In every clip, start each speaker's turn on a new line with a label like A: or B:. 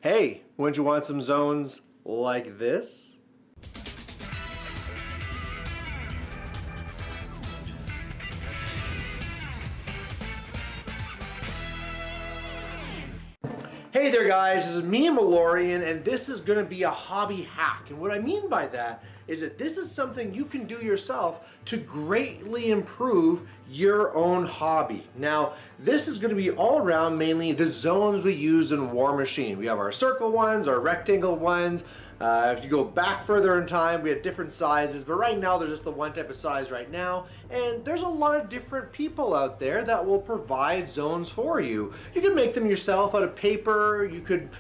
A: Hey, wouldn't you want some zones like this? Hey there guys, this is me, Malorian, and this is going to be a hobby hack. And what I mean by that is that this is something you can do yourself to greatly improve your own hobby. Now, this is going to be all around mainly the zones we use in Warmachine. We have our circle ones, our rectangle ones. If you go back further in time, we had different sizes, but right now there's just the one type of size right now. And there's a lot of different people out there that will provide zones for you. You can make them yourself out of paper. You could,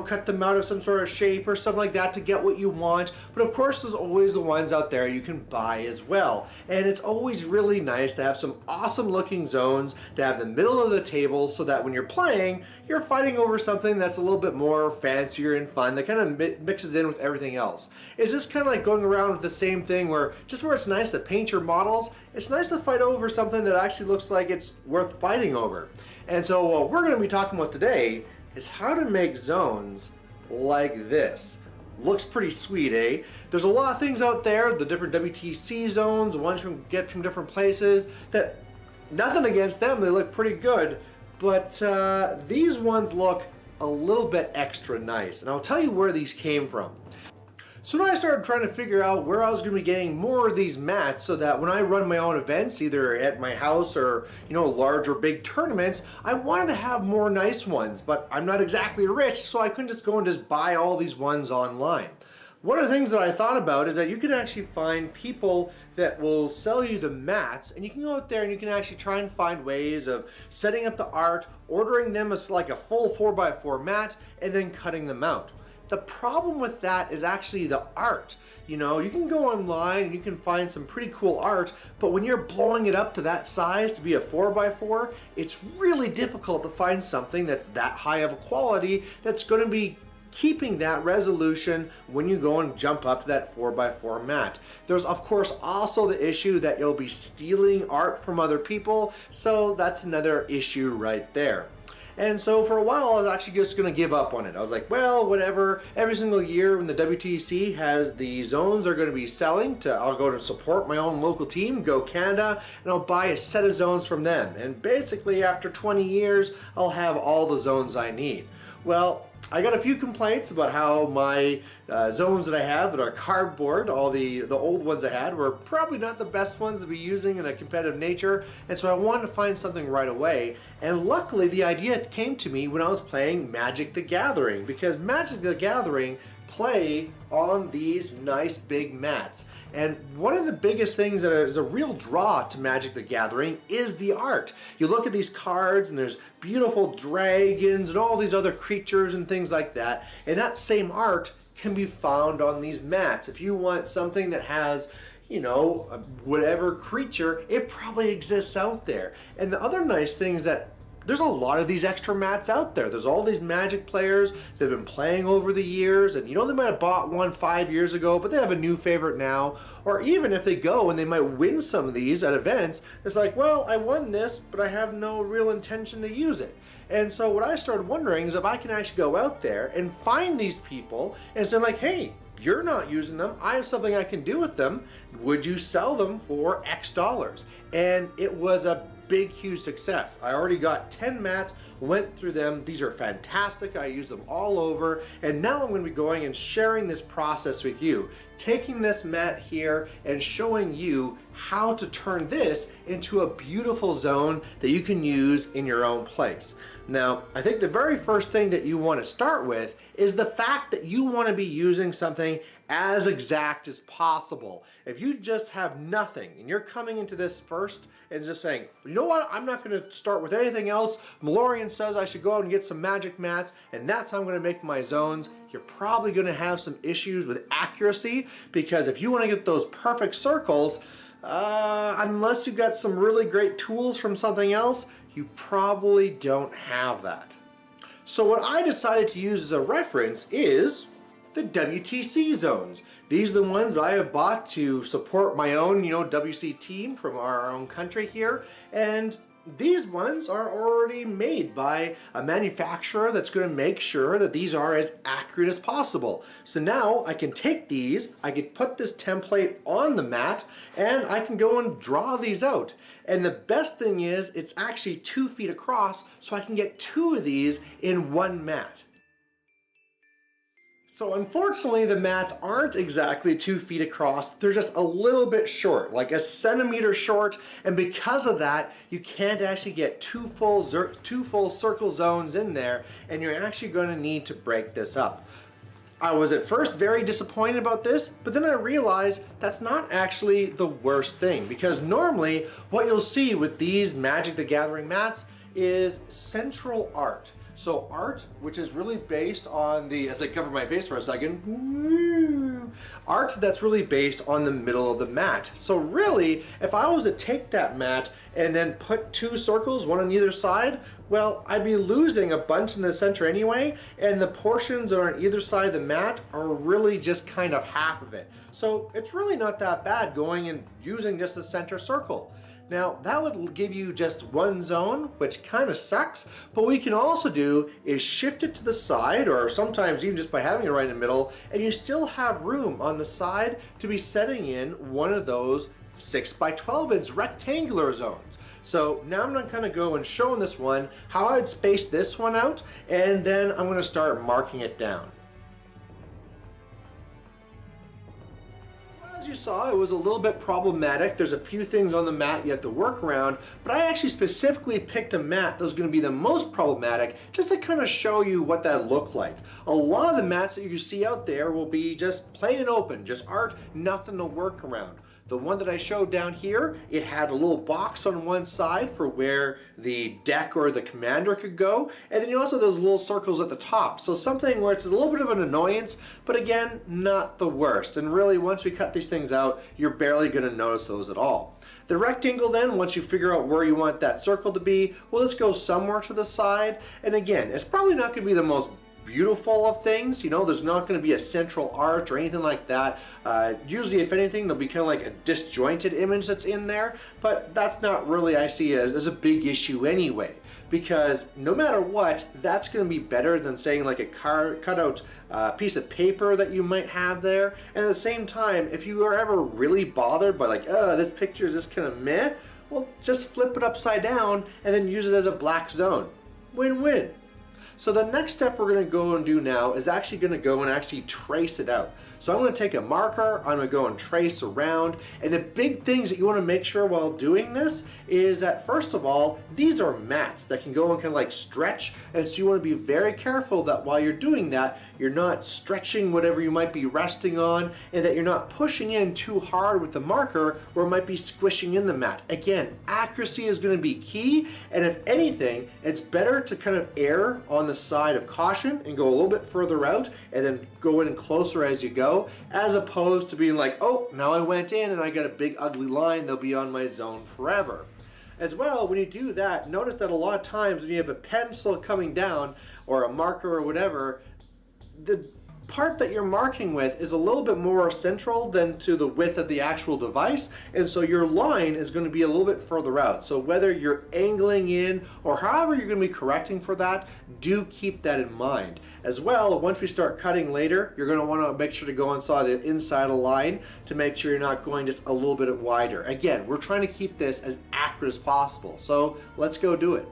A: cut them out of some sort of shape or something like that to get what you want. But of course, there's always the ones out there you can buy as well. And it's always really nice to have some awesome looking zones to have in the middle of the table so that when you're playing, you're fighting over something that's a little bit more fancier and fun that kind of mixes in with everything else. It's just kind of like going around with the same thing where it's nice to paint your models, it's nice to fight over something that actually looks like it's worth fighting over. And so what we're going to be talking about today is how to make zones like this. Looks pretty sweet, eh? There's a lot of things out there, the different WTC zones, the ones you can get from different places, that nothing against them, they look pretty good, but these ones look a little bit extra nice, and I'll tell you where these came from. So then I started trying to figure out where I was going to be getting more of these mats so that when I run my own events, either at my house or, large or big tournaments, I wanted to have more nice ones, but I'm not exactly rich, so I couldn't just go and just buy all these ones online. One of the things that I thought about is that you can actually find people that will sell you the mats, and you can go out there and you can actually try and find ways of setting up the art, ordering them as like a full 4x4 mat, and then cutting them out. The problem with that is actually the art. You can go online and you can find some pretty cool art, but when you're blowing it up to that size to be a 4x4, it's really difficult to find something that's that high of a quality that's going to be keeping that resolution when you go and jump up to that 4x4 mat. There's of course also the issue that you'll be stealing art from other people, so that's another issue right there. And so for a while I was actually just going to give up on it. I was like, well, whatever. Every single year when the WTC has the zones they're going to be selling, I'll go to support my own local team, Go Canada, and I'll buy a set of zones from them. And basically after 20 years, I'll have all the zones I need. Well, I got a few complaints about how my zones that I have that are cardboard, all the old ones I had, were probably not the best ones to be using in a competitive nature, and so I wanted to find something right away. And luckily the idea came to me when I was playing Magic the Gathering, because Magic the Gathering play on these nice big mats. And one of the biggest things that is a real draw to Magic the Gathering is the art. You look at these cards and there's beautiful dragons and all these other creatures and things like that, and that same art can be found on these mats. If you want something that has whatever creature, it probably exists out there. And the other nice thing is that there's a lot of these extra mats out there. There's all these Magic players that have been playing over the years, and they might have bought one 5 years ago, but they have a new favorite now. Or even if they go and they might win some of these at events, it's like, well, I won this, but I have no real intention to use it. And so what I started wondering is if I can actually go out there and find these people and say like, hey, you're not using them, I have something I can do with them, would you sell them for X dollars? And it was a big, huge success. I already got 10 mats, went through them. These are fantastic. I use them all over. And now I'm going to be going and sharing this process with you, taking this mat here and showing you how to turn this into a beautiful zone that you can use in your own place. Now, I think the very first thing that you want to start with is the fact that you want to be using something as exact as possible. If you just have nothing and you're coming into this first and just saying, you know what, I'm not going to start with anything else. Malorian says I should go out and get some Magic mats and that's how I'm going to make my zones. You're probably going to have some issues with accuracy, because if you want to get those perfect circles, unless you got some really great tools from something else, you probably don't have that. So what I decided to use as a reference is the WTC zones. These are the ones I have bought to support my own, WC team from our own country here. And These ones are already made by a manufacturer that's going to make sure that these are as accurate as possible. So now I can take these, I can put this template on the mat, and I can go and draw these out. And the best thing is it's actually 2 feet across, so I can get 2 of these in one mat. So unfortunately the mats aren't exactly 2 feet across, they're just a little bit short, like a centimeter short, and because of that you can't actually get two full circle zones in there, and you're actually going to need to break this up. I was at first very disappointed about this, but then I realized that's not actually the worst thing, because normally what you'll see with these Magic the Gathering mats is central art. So art, which is really based on the, as I cover my face for a second, art that's really based on the middle of the mat. So really, if I was to take that mat and then put 2 circles, one on either side, well, I'd be losing a bunch in the center anyway, and the portions that are on either side of the mat are really just kind of half of it. So it's really not that bad going and using just the center circle. Now that would give you just one zone, which kind of sucks, but what we can also do is shift it to the side, or sometimes even just by having it right in the middle, and you still have room on the side to be setting in one of those 6 by 12 inch rectangular zones. So now I'm going to kind of go and show in this one how I'd space this one out, and then I'm going to start marking it down. As you saw, it was a little bit problematic. There's a few things on the mat you have to work around, but I actually specifically picked a mat that was going to be the most problematic just to kind of show you what that looked like. A lot of the mats that you see out there will be just plain and open, just art, nothing to work around. The one that I showed down here, it had a little box on one side for where the deck or the commander could go, and then you also have those little circles at the top. So something where it's a little bit of an annoyance, but again, not the worst. And really, once we cut these things out, you're barely going to notice those at all. The rectangle then, once you figure out where you want that circle to be, well, let's go somewhere to the side. And again, it's probably not going to be the most beautiful of things, you know, there's not going to be a central arch or anything like that. Usually, if anything, there'll be kind of like a disjointed image that's in there, but that's not really, I see as a big issue anyway, because no matter what, that's going to be better than saying like a cutout piece of paper that you might have there. And at the same time, if you are ever really bothered by like, this picture is just kind of meh, well, just flip it upside down and then use it as a black zone. Win-win. So the next step we're going to go and do now is actually going to go and actually trace it out. So I'm going to take a marker, I'm going to go and trace around, and the big things that you want to make sure while doing this is that first of all, these are mats that can go and kind of like stretch, and so you want to be very careful that while you're doing that, you're not stretching whatever you might be resting on, and that you're not pushing in too hard with the marker where it might be squishing in the mat. Again, accuracy is going to be key, and if anything, it's better to kind of err on the side of caution and go a little bit further out and then go in closer as you go, as opposed to being like, oh, now I went in and I got a big ugly line, they'll be on my zone forever. As well, when you do that, notice that a lot of times when you have a pencil coming down or a marker or whatever, the part that you're marking with is a little bit more central than to the width of the actual device, and so your line is going to be a little bit further out. So whether you're angling in or however you're going to be correcting for that, do keep that in mind. As well, once we start cutting later, you're going to want to make sure to go inside the inside of the line to make sure you're not going just a little bit wider. Again, we're trying to keep this as accurate as possible, so let's go do it.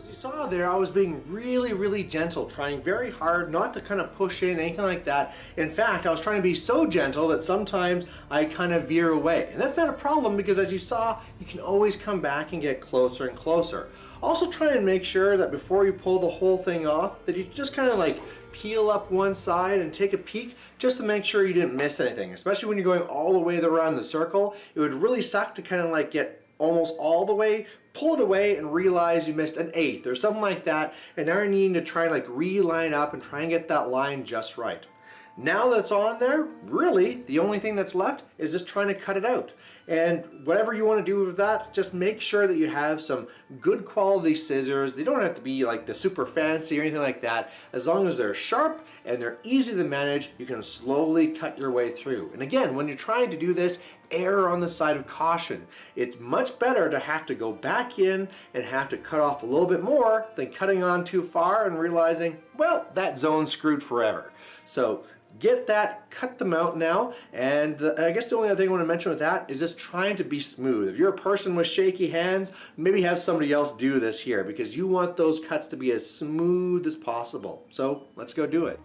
A: You saw there, I was being really gentle, trying very hard not to kind of push in anything like that. In fact, I was trying to be so gentle that sometimes I kind of veer away. And that's not a problem because as you saw, you can always come back and get closer and closer. Also try and make sure that before you pull the whole thing off, that you just kind of like peel up one side and take a peek just to make sure you didn't miss anything. Especially when you're going all the way around the circle, it would really suck to kind of like get almost all the way, pull it away and realize you missed an eighth or something like that, and now you're needing to try and like reline up and try and get that line just right. Now that's on there, really the only thing that's left is just trying to cut it out. And whatever you want to do with that, just make sure that you have some good quality scissors. They don't have to be like the super fancy or anything like that. As long as they're sharp and they're easy to manage, you can slowly cut your way through. And again, when you're trying to do this, err on the side of caution. It's much better to have to go back in and have to cut off a little bit more than cutting on too far and realizing, well, that zone's screwed forever. So get that, cut them out now, and I guess the only other thing I want to mention with that is just trying to be smooth. If you're a person with shaky hands, maybe have somebody else do this here because you want those cuts to be as smooth as possible. So let's go do it.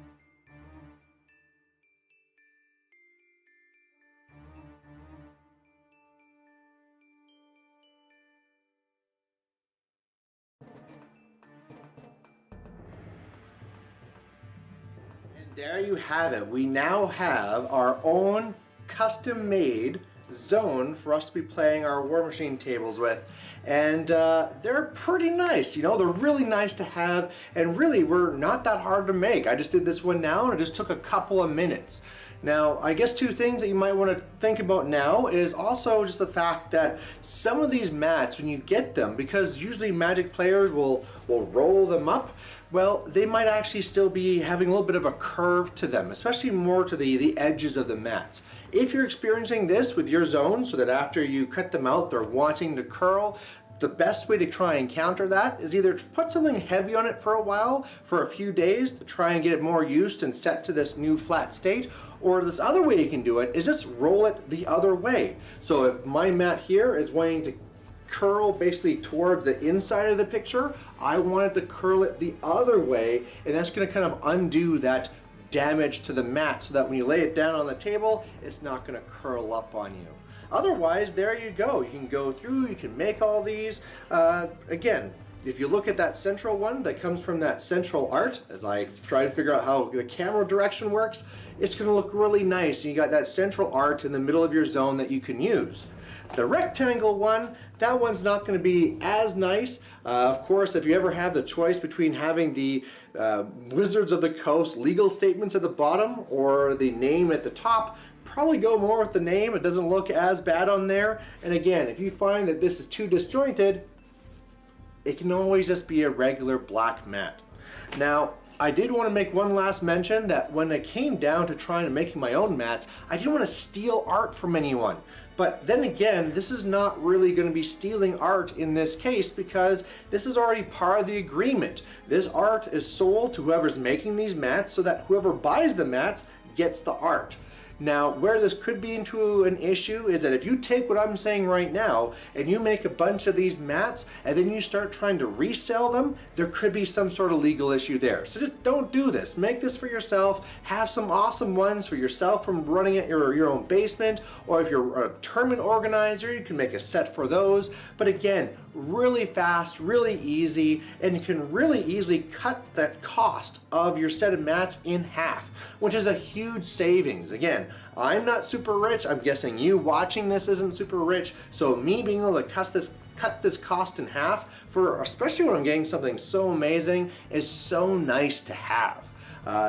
A: There you have it. We now have our own custom-made zone for us to be playing our Warmachine tables with, and they're pretty nice. You know, they're really nice to have, and really were not that hard to make. I just did this one now, and it just took a couple of minutes. Now, I guess two things that you might want to think about now is also just the fact that some of these mats, when you get them, because usually Magic players will roll them up, well, they might actually still be having a little bit of a curve to them, especially more to the edges of the mats. If you're experiencing this with your zones, so that after you cut them out, they're wanting to curl, the best way to try and counter that is either put something heavy on it for a while, for a few days, to try and get it more used and set to this new flat state, or this other way you can do it is just roll it the other way. So if my mat here is wanting to curl basically toward the inside of the picture, I wanted to curl it the other way, and that's going to kind of undo that damage to the mat so that when you lay it down on the table, it's not going to curl up on you. Otherwise, there you go. You can go through, you can make all these. Again, if you look at that central one that comes from that central art, as I try to figure out how the camera direction works, it's going to look really nice. You got that central art in the middle of your zone that you can use. The rectangle one, that one's not going to be as nice. Of course, if you ever have the choice between having the Wizards of the Coast legal statements at the bottom or the name at the top, probably go more with the name. It doesn't look as bad on there. And again, if you find that this is too disjointed, it can always just be a regular black mat. Now, I did want to make one last mention that when it came down to trying to making my own mats, I didn't want to steal art from anyone. But then again, this is not really going to be stealing art in this case because this is already part of the agreement. This art is sold to whoever's making these mats so that whoever buys the mats gets the art. Now, where this could be into an issue is that if you take what I'm saying right now and you make a bunch of these mats and then you start trying to resell them, there could be some sort of legal issue there. So just don't do this. Make this for yourself. Have some awesome ones for yourself from running at your own basement, or if you're a tournament organizer, you can make a set for those. But again, really fast, really easy, and you can really easily cut that cost of your set of mats in half, which is a huge savings. Again, I'm not super rich. I'm guessing you watching this isn't super rich. So me being able to cut this cost in half, for especially when I'm getting something so amazing, is so nice to have.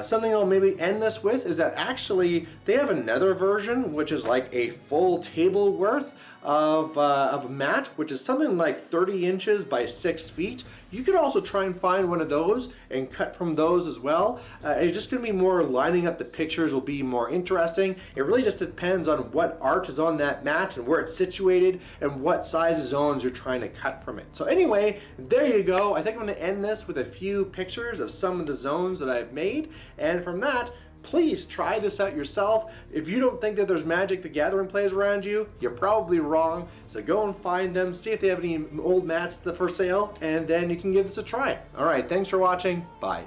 A: Something I'll maybe end this with is that actually they have another version which is like a full table worth of a mat, which is something like 30 inches by 6 feet. You could also try and find one of those and cut from those as well. It's just going to be more lining up the pictures will be more interesting. It really just depends on what art is on that mat and where it's situated and what size zones you're trying to cut from it. So anyway, there you go. I think I'm going to end this with a few pictures of some of the zones that I've made, and from that, please try this out yourself. If you don't think that there's Magic the Gathering plays around you, you're probably wrong. So go and find them, see if they have any old mats for sale, and then you can give this a try. All right, thanks for watching. Bye.